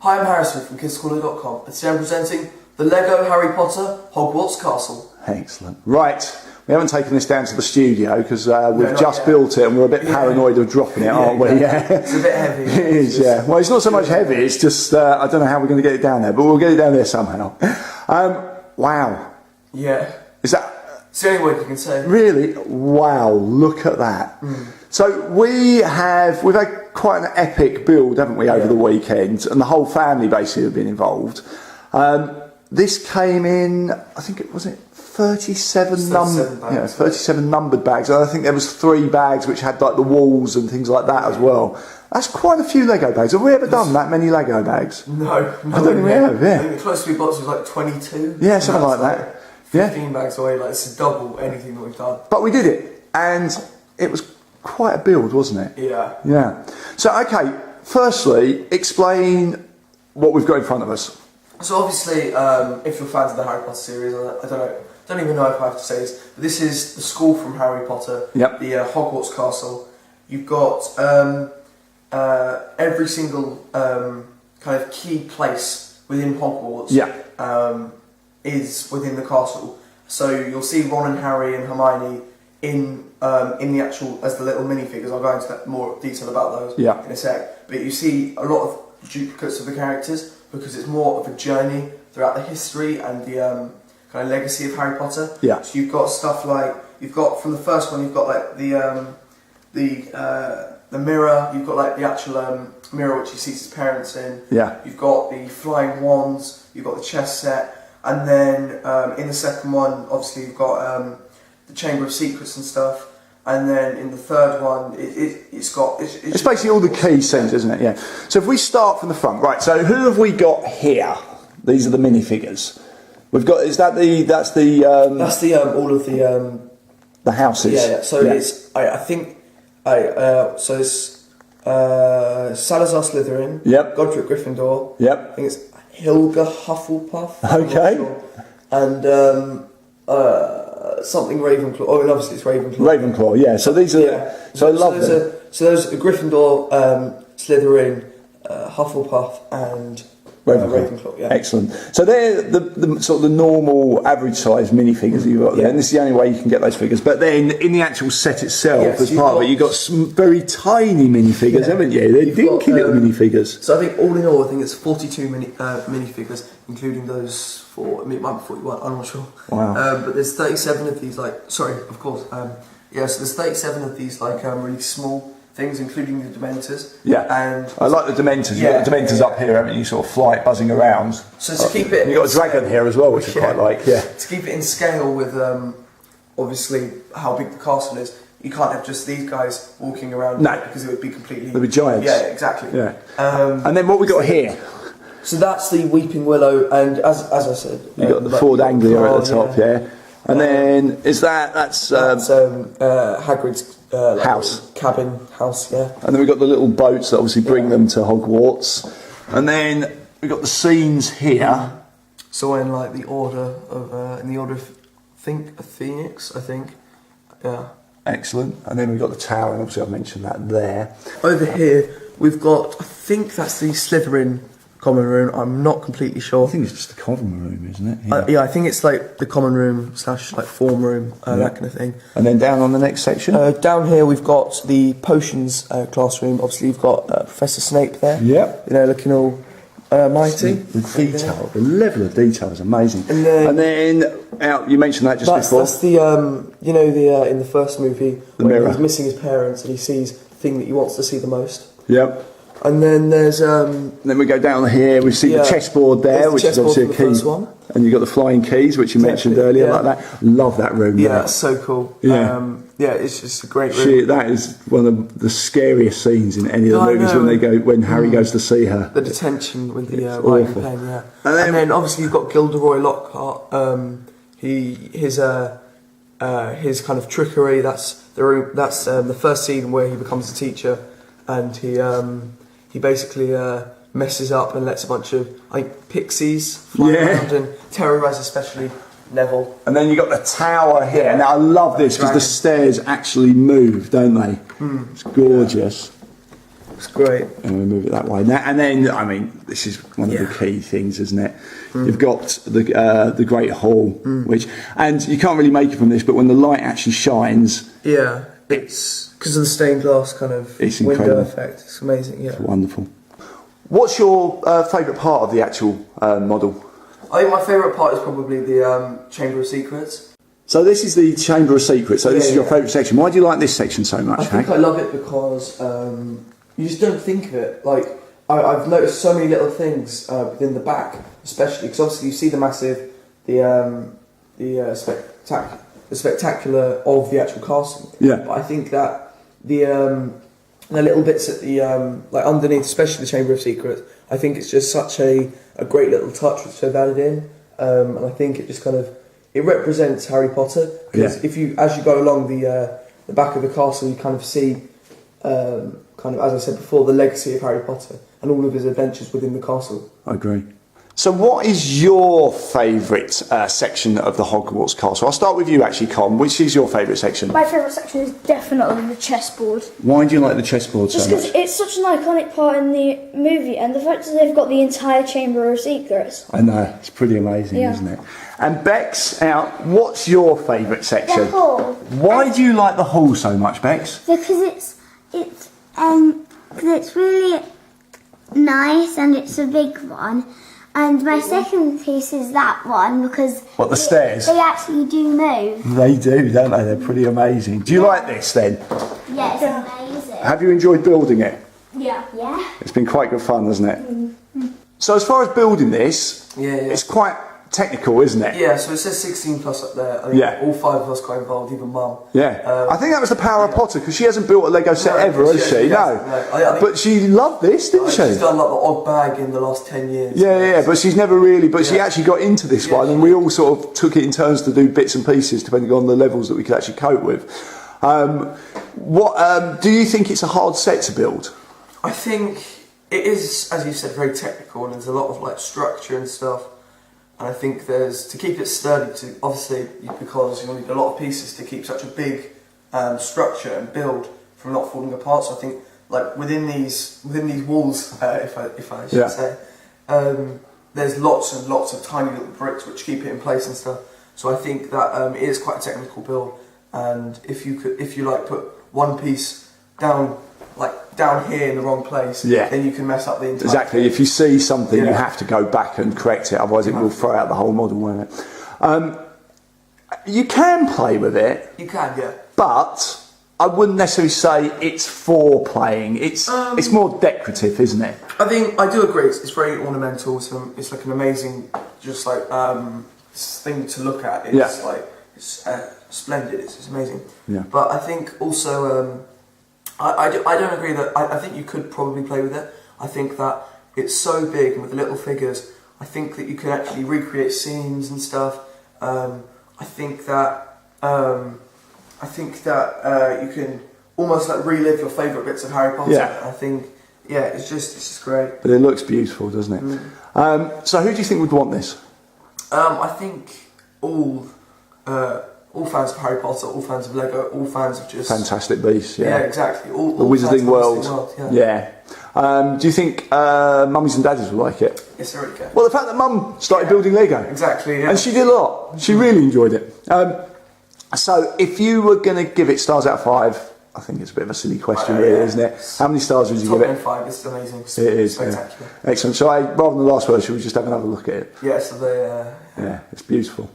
Hi, I'm Harrison from KidsCorner.com, and today I'm presenting the Lego Harry Potter Hogwarts Castle. Excellent. Right, we haven't taken this down to the studio because we've just built it and we're a bit paranoid of dropping it, aren't we? Yeah. It's a bit heavy. It is, yeah. Well, it's not so much heavy, it's just, I don't know how we're going to get it down there, but we'll get it down there somehow. Wow. Yeah. Is that... It's the only word you can say. Really? Wow, look at that. So we've had quite an epic build, haven't we, over the weekend, and the whole family basically have been involved. This came in, I think it was 37 numbered bags. And I think there was 3 bags which had like the walls and things like that as well. That's quite a few Lego bags. Have we ever done that many Lego bags? No. I don't think we have, yeah. I think the closest we got was like 22. Yeah, something like that. 15 bags away, like it's double anything that we've done. But we did it, and it was quite a build, wasn't it? Yeah. Yeah. So, okay, firstly, explain what we've got in front of us. So obviously, if you're fans of the Harry Potter series, don't even know if I have to say this, but this is the school from Harry Potter, the Hogwarts Castle. You've got every single kind of key place within Hogwarts is within the castle. So you'll see Ron and Harry and Hermione in the actual, as the little minifigures. I'll go into that more detail about those in a sec. But you see a lot of duplicates of the characters because it's more of a journey throughout the history and the kind of legacy of Harry Potter. Yeah. So you've got stuff like, from the first one, you've got like the mirror, you've got like the actual mirror which he sees his parents in. Yeah. You've got the flying wands, you've got the chess set, and then in the second one, obviously you've got the Chamber of Secrets and stuff. And then in the third one, it's basically all the key scenes, isn't it? Yeah. So if we start from the front, right? So who have we got here? These are the minifigures. We've got. That's the all of the houses. Yeah. So it's so it's Salazar Slytherin. Yep. Godric Gryffindor. Yep. I think it's Helga Hufflepuff. Okay. Sure. And something Ravenclaw. Oh, and obviously it's Ravenclaw. Ravenclaw, yeah. So these are. So I love them. So there's Gryffindor, Slytherin, Hufflepuff, and Ravenclaw. Yeah. Excellent. So they're the sort of the normal average size minifigures that you've got there, and this is the only way you can get those figures. But then in the actual set itself, as part of it, you've got some very tiny minifigures, haven't you? They're dinky little minifigures. So I think all in all, I think it's 42 minifigures, including those it might be 41, I'm not sure. Wow. But there's 37 of these, so there's 37 of these, really small things, including the Dementors. Yeah. And I like the Dementors. You've got the Dementors up here, haven't you? Sort of flight buzzing around. So to keep it... You've got a dragon here as well, which I quite like, To keep it in scale with, obviously, how big the castle is, you can't have just these guys walking around because it would be completely... They'd be giants. Yeah, exactly. Yeah. And then what we got here? So that's the Weeping Willow, and as I said... You've got the Ford Anglia at the top, And then, that's Hagrid's house. Cabin house, And then we've got the little boats that obviously bring them to Hogwarts. And then we've got the scenes here. So in the order of Phoenix, I think. Yeah. Excellent. And then we've got the tower, and obviously I've mentioned that there. Over here, we've got, I think that's the Slytherin common room. I'm not completely sure. I think it's just the common room, isn't it? I think it's like the common room / form room, that kind of thing. And then down on the next section? Down here we've got the potions classroom. Obviously you've got Professor Snape there. Yep. Looking all mighty. The detail, the level of detail is amazing. And then you mentioned that just before. That's the in the first movie the mirror. He's missing his parents and he sees the thing that he wants to see the most. Yep. And then there's then we go down here. We see the chessboard there, which is obviously a key. And you've got the flying keys, which you mentioned earlier, like that. Love that room. Yeah, that's so cool. Yeah, it's just a great room. That is one of the scariest scenes in any of the movies when Harry goes to see her. The detention with the writing pen, And then obviously you've got Gilderoy Lockhart. His kind of trickery. That's the first scene where he becomes a teacher, and he basically messes up and lets a bunch of pixies fly around and terrorise especially Neville. And then you got the tower here. Now I love this because the stairs actually move, don't they? It's gorgeous. It's great. And we move it that way. Now, and then, I mean, this is one of the key things, isn't it? You've got the Great Hall, which, and you can't really make it from this, but when the light actually shines, it's because of the stained glass kind of window effect. It's amazing. It's wonderful. What's your favourite part of the actual model? I think my favourite part is probably the Chamber of Secrets. So this is the Chamber of Secrets. So this is your favourite section. Why do you like this section so much? I think I love it because you just don't think of it. Like I've noticed so many little things within the back, especially because obviously you see the massive, the spectacular of the actual castle. Yeah. But I think that the little bits at the like underneath, especially the Chamber of Secrets, I think it's just such a great little touch which they've added in, and I think it just kind of. It represents Harry Potter because as you go along the back of the castle, you kind of see, kind of as I said before, the legacy of Harry Potter and all of his adventures within the castle. I agree. So, what is your favourite section of the Hogwarts castle? I'll start with you, actually, Con. Which is your favourite section? My favourite section is definitely the chessboard. Why do you like the chessboard so much? Just because it's such an iconic part in the movie, and the fact that they've got the entire Chamber of Secrets. I know, it's pretty amazing, isn't it? And Bex, what's your favourite section? The hall. Why do you like the hall so much, Bex? Because it's really nice and it's a big one. And my second piece is that one because the stairs? They actually do move. They do, don't they? They're pretty amazing. Do you like this then? Yeah, it's amazing. Have you enjoyed building it? Yeah. Yeah. It's been quite good fun, hasn't it? So as far as building this, it's quite technical, isn't it? Yeah, so it says 16 plus up there. I mean, all 5 of us got involved, even Mum. Yeah. I think that was the power of Potter, because she hasn't built a Lego set ever, has she? No. But she loved this, didn't she? She's done like the odd bag in the last 10 years. Yeah, but she's never really, she actually got into this one, and we all sort of took it in turns to do bits and pieces, depending on the levels that we could actually cope with. Do you think it's a hard set to build? I think it is, as you said, very technical, and there's a lot of like structure and stuff. And I think to keep it sturdy, obviously because you'll need a lot of pieces to keep such a big structure and build from not falling apart. So I think like within these walls, if I should say, there's lots and lots of tiny little bricks which keep it in place and stuff. So I think that it is quite a technical build. And if you put one piece down here in the wrong place, then you can mess up the entire thing. If you see something, you have to go back and correct it, otherwise it will throw out the whole model, won't it? You can play with it. You can, but I wouldn't necessarily say it's for playing. It's more decorative, isn't it? I think I do agree. It's very ornamental. It's like an amazing, just like thing to look at. It's like it's splendid. It's amazing. Yeah. But I think also. I don't agree that. I think you could probably play with it. I think that it's so big and with the little figures. I think that you can actually recreate scenes and stuff. I think that you can almost like relive your favourite bits of Harry Potter. Yeah. I think it's just great. But it looks beautiful, doesn't it? So who do you think would want this? I think all fans of Harry Potter, all fans of Lego, all fans of just... Fantastic Beasts, Yeah, exactly. All the Wizarding World. Yeah. Do you think mummies and daddies will like it? Yes, I really can. Well, the fact that Mum started building Lego. Exactly, yeah. And she did a lot. She really enjoyed it. So, if you were going to give it stars out of 5, I think it's a bit of a silly question, really, isn't it? How many stars would you give it? 5, it's amazing. It is. Spectacular. Excellent. So, rather than the last word, should we just have another look at it? Yeah, so it's beautiful.